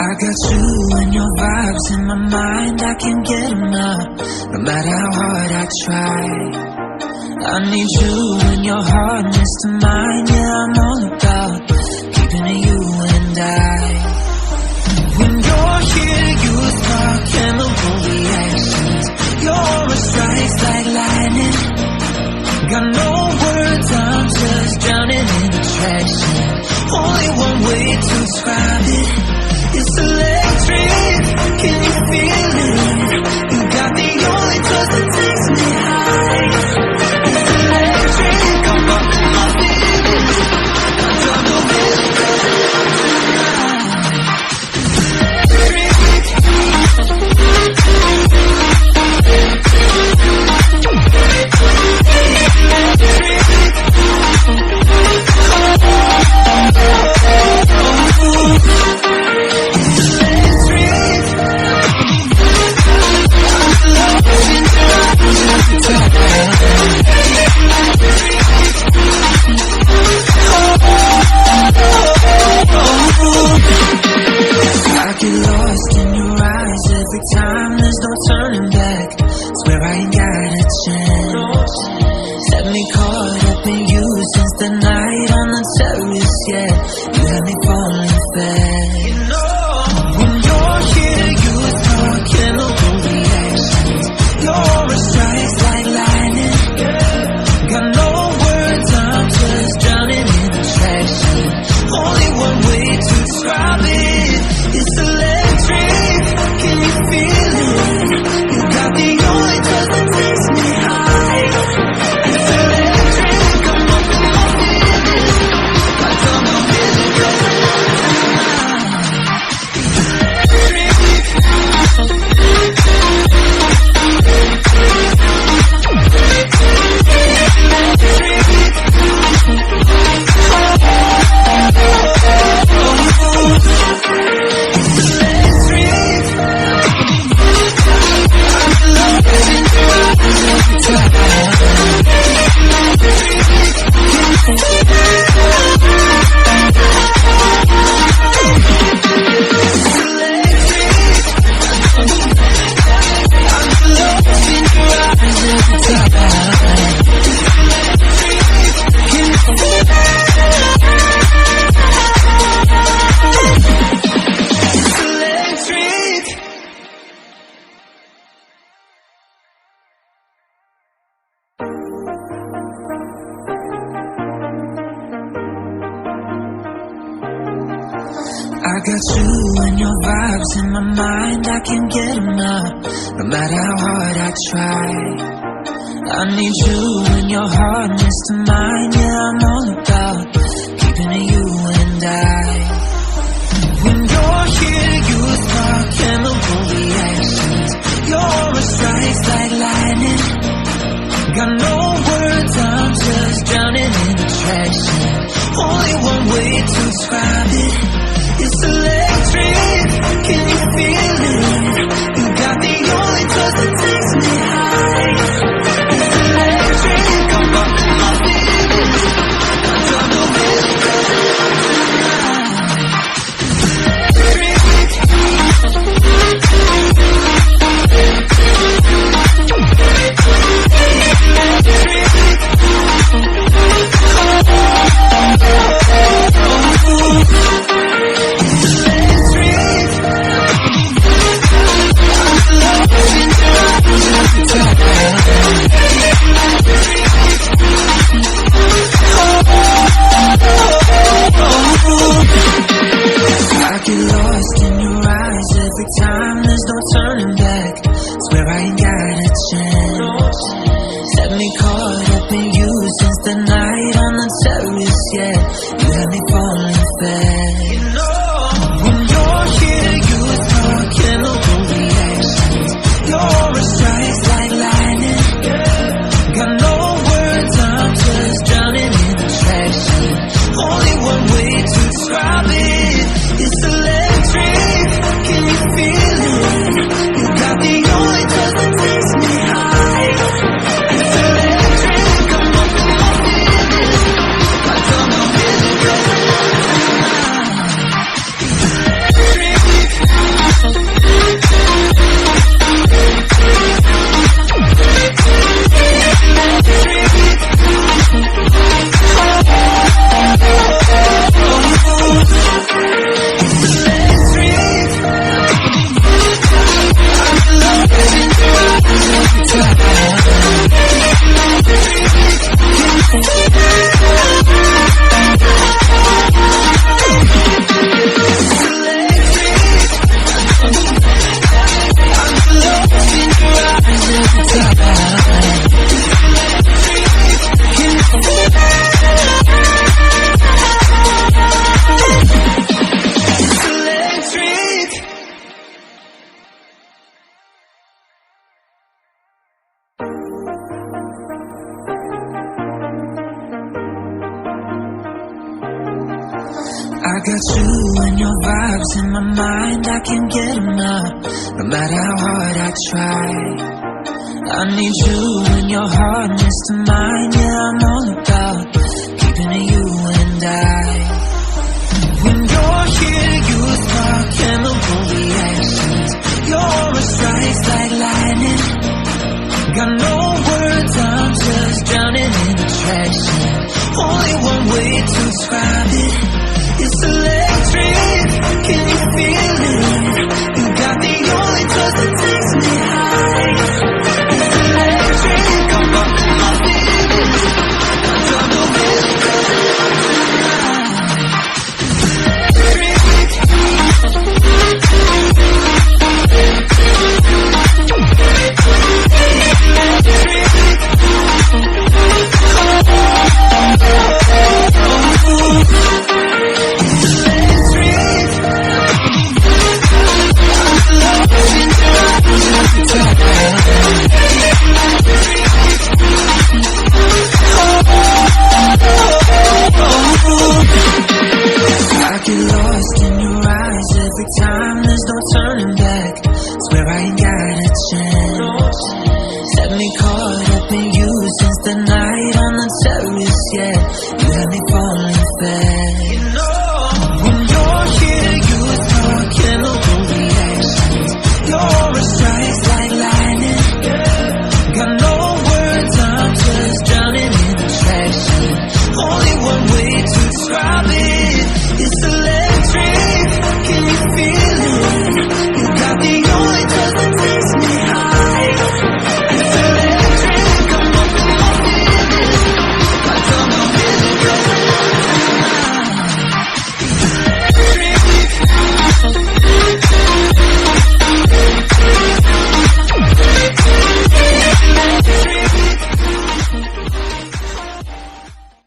I got you and your vibes in my mind, I can't get enough, no matter how hard I try. I need you and your heart next to mine, yeah, I'm all about keeping it you and I. When you're here, you spark chemical reactions, your aura strikes like lightning. Got no words, I'm just drowning in attraction, only one way to describe it. It's electric, can you feel it? You got the only touch that takes me high. It's electric, I'm up in my feelings, on top of it. I get lost in your eyes every time, there's no turning back. Swear I ain't got a chance. Had me caught up in you since the night on the terrace, yeah. You had me falling fast. When you're here, you spark chemical reactions, your aura strikes like lightning. Got no words, I'm just drowning in attraction, only one way to describe it. It's electric, can you feel it? You got the only touch that takes me high. It's electric, I'm up in my feelings, I don't know feeling good. I got you and your vibes in my mind, I can't get enough, no matter how hard I try. I need you and your heart next to mine, yeah, I'm all about keeping it you and I. When you're here, you spark chemical reactions, your aura strikes like lightning. Got no words, I'm just drowning in attraction, only one way to describe it. It's electric, can you feel it? You got the only touch that takes me high. It's electric, I'm up in my feelings, I got you and your vibes in my mind, I can't get enough, no matter how hard I try. I need you and your heart next to mine, yeah, I'm all about keeping it you and I. When you're here, you spark chemical reactions, your aura strikes like lightning. Got no words, I'm just drowning in attraction, only one way to describe it. It's electric, can you feel it? You got the only touch that takes me high. It's electric, I'm up in my feelings. I'm trying to really close it up tonight. I get lost in your eyes every time, there's no turning back. Swear I ain't got a chance. Set me caught up in you since the night on the terrace, yeah. You had me falling